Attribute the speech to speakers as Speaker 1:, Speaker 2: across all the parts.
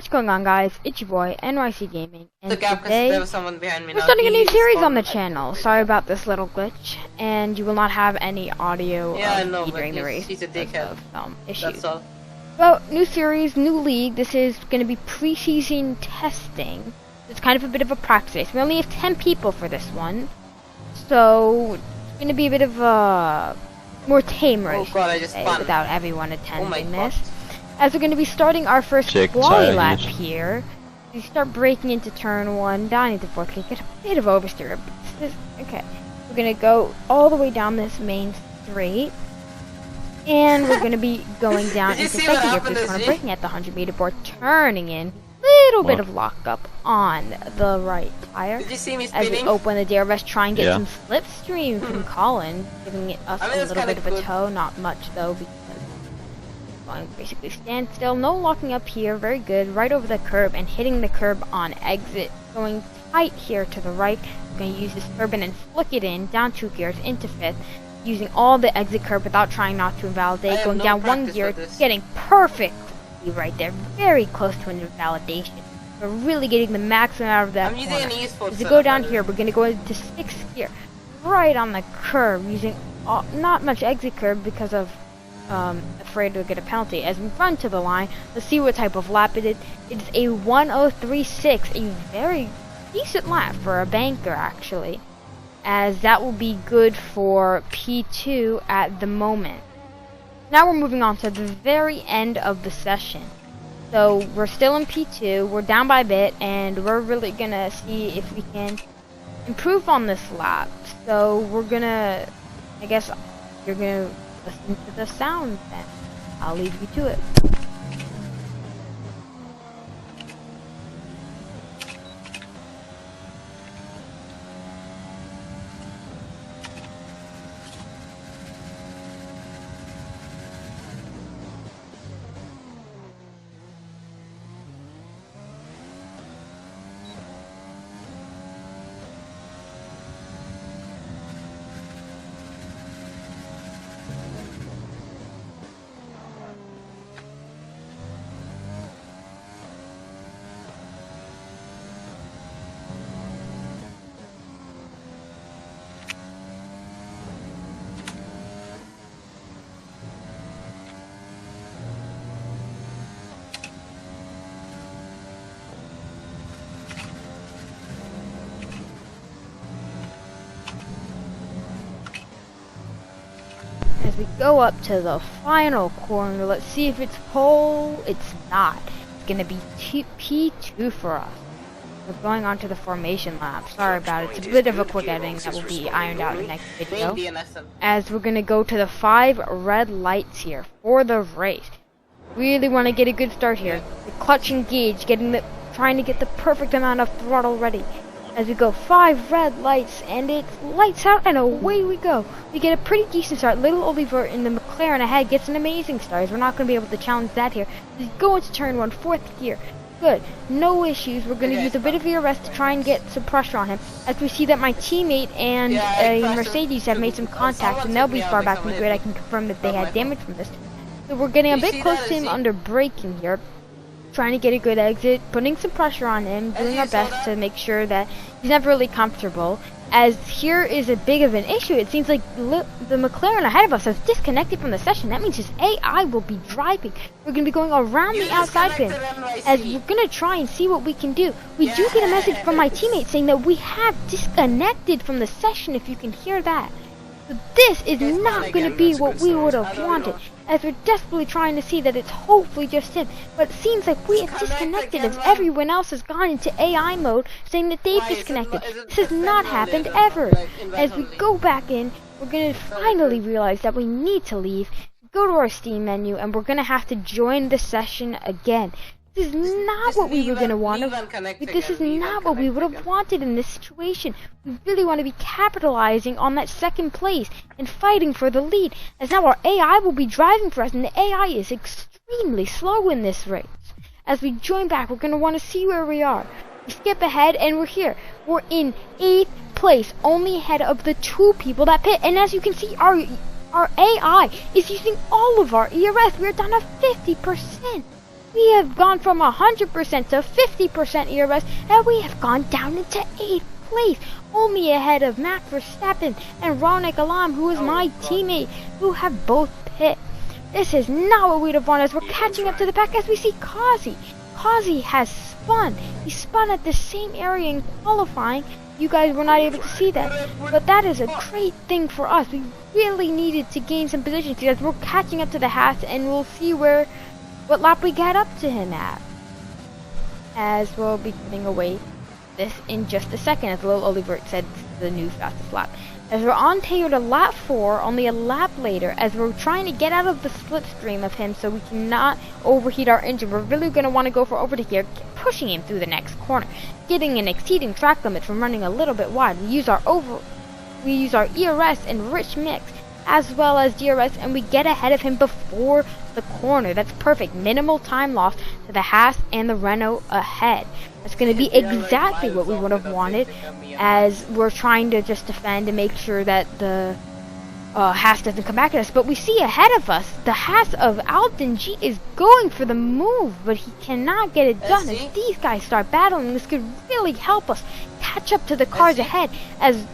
Speaker 1: What's going on, guys? It's your boy, NYC Gaming, and today
Speaker 2: there was someone behind me
Speaker 1: we're
Speaker 2: now.
Speaker 1: starting a new series on the channel. Sorry about this little glitch, and you will not have any audio of me during the race
Speaker 2: he's a dickhead.
Speaker 1: of issues.
Speaker 2: That's all.
Speaker 1: Well, new series, new league. This is going to be pre-season testing. It's kind of a bit of a practice race. We only have 10 people for this one, so it's going to be a bit of a more tame race, without everyone attending this. As we're going to be starting our first quali lap here, we start breaking into turn 1, down into 4th, get a bit of oversteer. Okay, we're going to go all the way down this main straight, and we're going to be going down into 2nd gear for this one, breaking at the 100-meter board, turning in, little bit of lockup on the right tire.
Speaker 2: Did you see me
Speaker 1: as
Speaker 2: spinning?
Speaker 1: we open the DRS, try and get some slipstream from Colin, giving us a little bit of a tow, not much though, because going basically stand still, no locking up here, very good, right over the curb and hitting the curb on exit, going tight here to the right. We're going to use this turbine and flick it in, down 2 gears into 5th, using all the exit curb without trying not to invalidate, going down 1 gear, getting perfect right there, very close to an invalidation. We're really getting the maximum out of that corner. As we go down here, we're going to go into 6th gear, right on the curb, using not much exit curb because of afraid to get a penalty. As we run to the line, let's see what type of lap it is. It's a 1:03.6, a very decent lap for a banker actually, as that will be good for P2 at the moment. Now we're moving on to the very end of the session. So we're still in P2, we're down by a bit, and we're really gonna see if we can improve on this lap. So we're gonna, I guess you're gonna listen to the sound then. I'll leave you to it. As we go up to the final corner, let's see if it's pole. It's not. It's going to be P2 for us. We're going on to the formation lap. Sorry about it. It's a bit of a quick editing that will be ironed out in the next video. As we're going to go to the 5 red lights here for the race. Really want to get a good start here. The clutch engage, trying to get the perfect amount of throttle ready. As we go 5 red lights, and it's lights out, and away we go. We get a pretty decent start. Little Oliver in the McLaren ahead gets an amazing start. We're not going to be able to challenge that here. We go into turn 1, 4th gear. Good. No issues. We're going to use a bit of ERS to try and get some pressure on him. As we see that my teammate and a Mercedes have made some contact, and they'll be far back from the grid. I can confirm that they had damage from this. So we're getting a bit close to him under braking here. Trying to get a good exit, putting some pressure on him, doing our best to make sure that he's never really comfortable. As here is a big of an issue. It seems like the McLaren ahead of us has disconnected from the session. That means his AI will be driving. We're going to be going around the outside pin, as we're going to try and see what we can do. We do get a message from my teammate saying that we have disconnected from the session, if you can hear that. So this is not going to be what we would have wanted, as we're desperately trying to see that it's hopefully just him. But it seems like we have disconnected, as everyone else has gone into AI mode, saying that they've disconnected. This has not happened ever. As we go back in, we're going to finally realize that we need to leave, go to our Steam menu, and we're going to have to join the session again. This is not what we were going to want. This is not what we would have wanted in this situation. We really want to be capitalizing on that 2nd place and fighting for the lead, as now our AI will be driving for us, and the AI is extremely slow in this race. As we join back, we're going to want to see where we are. We skip ahead, and we're here. We're in 8th place, only ahead of the 2 people that pit. And as you can see, our AI is using all of our ERS. We're down to 50%. We have gone from 100% to 50% ERS, and we have gone down into 8th place, only ahead of Max Verstappen and Ronik Alam, who is my teammate, who have both pit. This is not what we'd have wanted, as we're catching up to the pack as we see Kazi. Kazi has spun. He spun at the same area in qualifying. You guys were not able to see that, but that is a great thing for us. We really needed to gain some positions because we're catching up to the Haas, and we'll see what lap we get up to him at, as we'll be giving away this in just a second. As Lil Oliver said, this is the new fastest lap. As we're on Toyota lap 4, only a lap later, as we're trying to get out of the slipstream of him so we cannot overheat our engine. We're really going to want to go for overtake here, pushing him through the next corner, getting and exceeding track limits from running a little bit wide. We use our ERS and rich mix, as well as DRS, and we get ahead of him before the corner. That's perfect. Minimal time loss to the Haas and the Renault ahead. That's going to be exactly what we would have wanted, as we're trying to just defend and make sure that the Haas doesn't come back at us. But we see ahead of us, the Haas of Alton G is going for the move, but he cannot get it done. As these guys start battling, this could really help us catch up to the cars ahead, as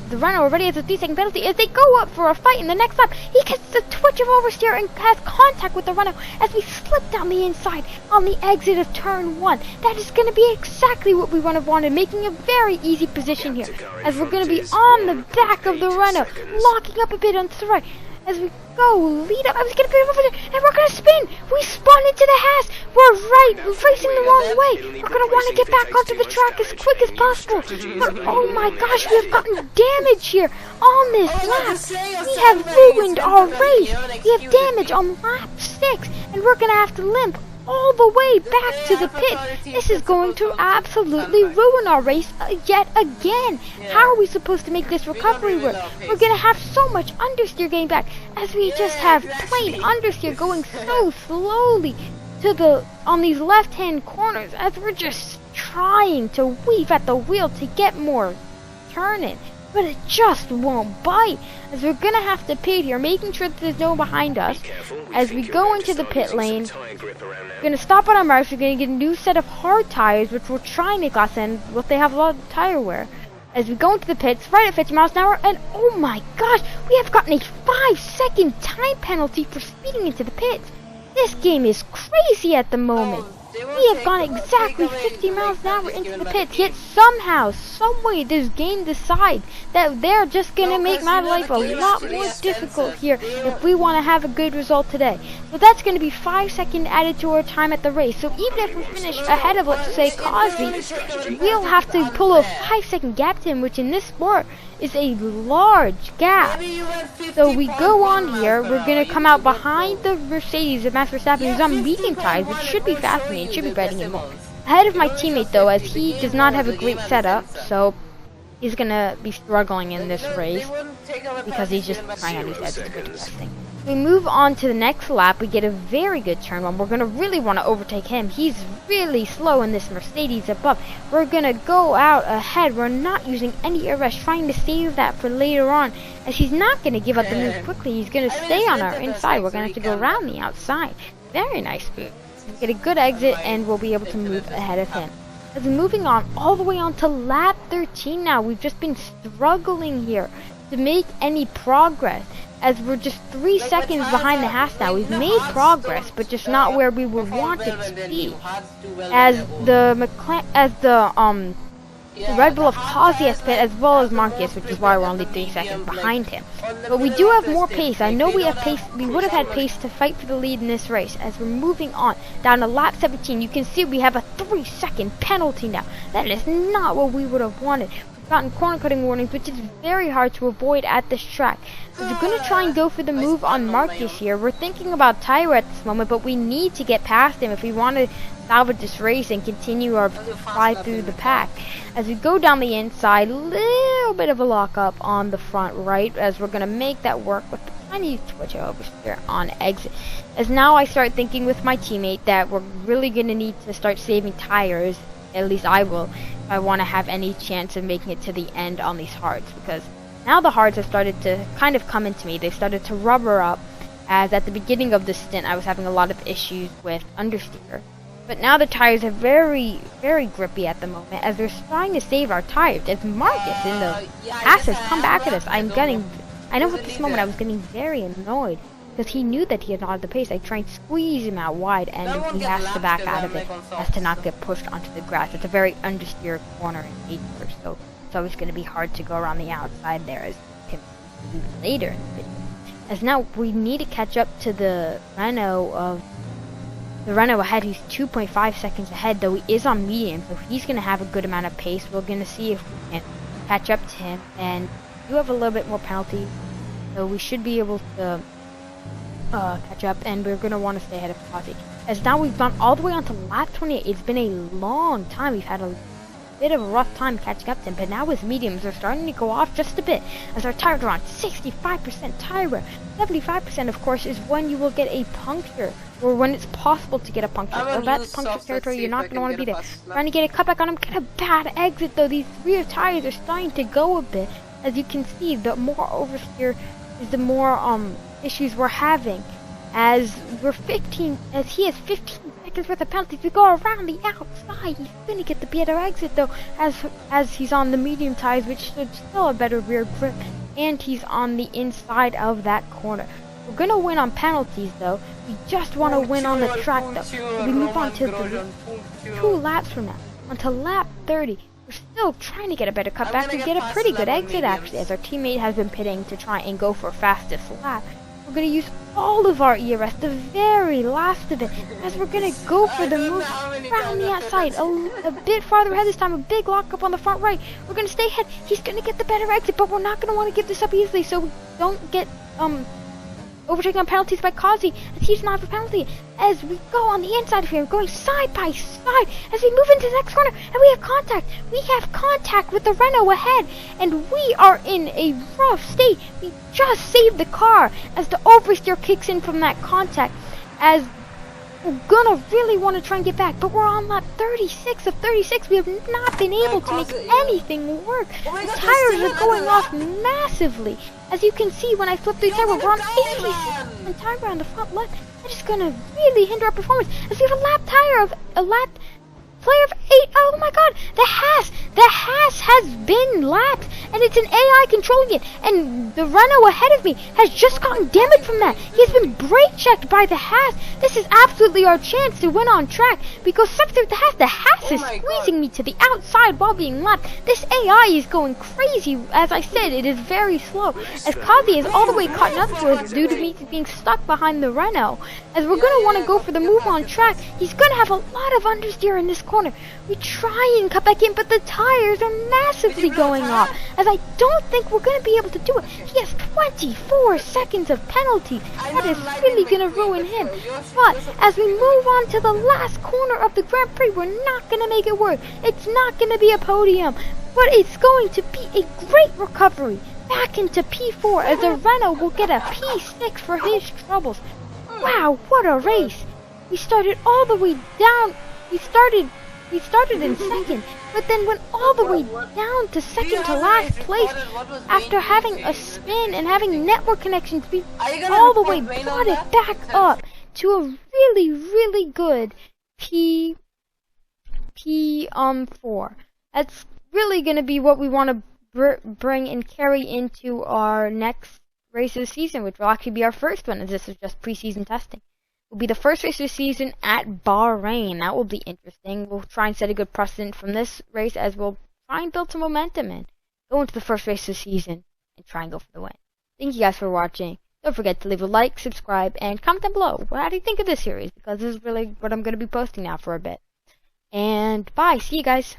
Speaker 1: the Renault already has a 3-second penalty. As they go up for a fight in the next lap, he gets the twitch of oversteer and has contact with the Renault as we slip down the inside on the exit of turn 1. That is going to be exactly what we would have wanted, making a very easy position here, as we're going to be on the back of the Renault, locking up a bit on the right. As we go, lead up, I was going to put over there, and we're going to spin. We spun into the Haas. We're racing the wrong way. We're going to want to get back onto the track as quick as possible. But, oh my gosh, we have gotten damage here on this lap. We have ruined our race. We have damage on lap 6, and we're going to have to limp all the way back to the pit. This is going to absolutely ruin our race yet again. How are we supposed to make this recovery work? We're going to have so much understeer getting back, as we just have plain understeer going so slowly on these left-hand corners, as we're just trying to weave at the wheel to get more turning. But it just won't bite, as we're going to have to pit here, making sure that there's no one behind us. As we go into the pit lane, we're going to stop on our marks. We're going to get a new set of hard tires, which we're trying to glass in, but they have a lot of tire wear. As we go into the pits, right at 50 miles an hour, and oh my gosh, we have gotten a 5-second time penalty for speeding into the pits. This game is crazy at the moment. We have gone exactly 50 miles an hour into the pits, yet somehow, someway, this game decides that they're just going to make my life a lot more difficult here if we want to have a good result today. So that's going to be 5 seconds added to our time at the race. So even if we finish ahead of, let's say, Kazi, we'll have to pull a 5-second gap to him, which in this sport is a large gap. So we go on here, we're going to come out behind the Mercedes of Max Verstappen, who's on medium tires, which should be faster than me, it should be betting him more. Ahead of my teammate though, as he does not have a great setup, so he's going to be struggling in this race, because he's just trying out his heads to go testing. We move on to the next lap, we get a very good turn one. We're going to really want to overtake him. He's really slow in this Mercedes above. We're going to go out ahead. We're not using any ERS, trying to save that for later on, as he's not going to give up the move quickly. He's going to stay on our inside. We're going to have to go around the outside. Very nice move. Get a good exit, and we'll be able to move ahead of him. As we're moving on all the way on to lap 13 now, we've just been struggling here to make any progress, as we're just 3 seconds behind the Haas now. We've made progress, but just not where we would want it to be. As the Red Bull of Kazi has pit, as well as Marcus, which is why we're only 3 seconds behind him. But we do have more pace. I know we have pace. We would have had pace to fight for the lead in this race. As we're moving on down to lap 17, you can see we have a 3-second penalty now. That is not what we would have wanted. We've gotten corner cutting warnings, which is very hard to avoid at this track. So we're going to try and go for the move on Marcus here. We're thinking about tire at this moment, but we need to get past him if we want to salvage this race and continue our fly through the pack. As we go down the inside, little bit of a lockup on the front right, as we're going to make that work with the tiny twitch over here on exit. As now I start thinking with my teammate that we're really going to need to start saving tires, at least I will, if I want to have any chance of making it to the end on these hards, because now the hards have started to kind of come into me. They've started to rubber up, as at the beginning of the stint I was having a lot of issues with understeer. But now the tires are very, very grippy at the moment, as they're trying to save our tires. As Marcus in the pass has come back at us, I know at this moment I was getting very annoyed, because he knew that he had not had the pace. I tried to squeeze him out wide, and he has to back out of it, as to not get pushed onto the grass. It's a very understeer corner in nature, so it's always going to be hard to go around the outside there, as you can see later in the video. As now we need to catch up to the Renault ahead. He's 2.5 seconds ahead, though he is on medium, so he's going to have a good amount of pace. We're going to see if we can catch up to him, and we do have a little bit more penalty, so we should be able to catch up, and we're going to want to stay ahead of Fozzie. As now we've gone all the way on to lap 28. It's been a long time. We've had a bit of a rough time catching up to him, but now with mediums are starting to go off just a bit, as our tires are on 65% tire wear. 75% of course is when you will get a puncture, or when it's possible to get a puncture. So that's puncture territory. You're not going to want to be there. Trying to get a cutback on him, get a bad exit though. These rear tires are starting to go a bit. As you can see, the more oversteer is the more issues we're having, as he has 15 seconds worth of penalties. We go around the outside. He's gonna get the better exit though, as he's on the medium tires, which should still have better rear grip, and he's on the inside of that corner. We're gonna win on penalties though. We just want to win on the track though. We move on to the 2 laps from now, onto lap 30. We're still trying to get a better cutback. We get a pretty good exit actually, as our teammate has been pitting to try and go for fastest lap. We're going to use all of our ERS, the very last of it, as we're going to go for the move around the outside, a bit farther ahead this time, a big lockup on the front right. We're going to stay ahead. He's going to get the better exit, but we're not going to want to give this up easily, so we don't get overtaken on penalties by Kazi, as he's not for penalty. As we go on the inside of here, going side by side, as we move into the next corner, and we have contact. We have contact with the Renault ahead, and we are in a rough state. We just saved the car, as the oversteer kicks in from that contact, as we're gonna really want to try and get back, but we're on lap 36 of 36. We have not been able to make anything work. The tires are going off massively. As you can see, when I flip through the tire, we're on 86% tire on the front left. That is gonna really hinder our performance, as we have a lap player of 8. Oh my god, the Haas has been lapped, and it's an AI controlling it, and the Renault ahead of me has just gotten damage from that. He has been brake checked by the Haas. This is absolutely our chance to win on track, because substitute the Haas is squeezing me to the outside while being lapped. This AI is going crazy. As I said, it is very slow, as Kazi is all the way caught up to us due to me being stuck behind the Renault. As we're going to want to go for the move on track, he's going to have a lot of understeer in this corner. We try and cut back in, but the tires are massively going off, as I don't think we're going to be able to do it. He has 24 seconds of penalty. That is really going to ruin him. But as we move on to the last corner of the Grand Prix, we're not going to make it work. It's not going to be a podium, but it's going to be a great recovery back into P4, as the Renault will get a P6 for his troubles. Wow, what a race. We started all the way down. We started in second, but then went all the way down to second to last place. After having a spin and having network connections, we all the way brought it back up to a really, really good P4. That's really going to be what we want to bring and carry into our next race of the season, which will actually be our first one, as this is just preseason testing. Will be the first race of the season at Bahrain. That will be interesting. We'll try and set a good precedent from this race, as we'll try and build some momentum and go into the first race of the season and try and go for the win. Thank you guys for watching. Don't forget to leave a like, subscribe, and comment down below. How do you think of this series? Because this is really what I'm going to be posting now for a bit. And bye. See you guys.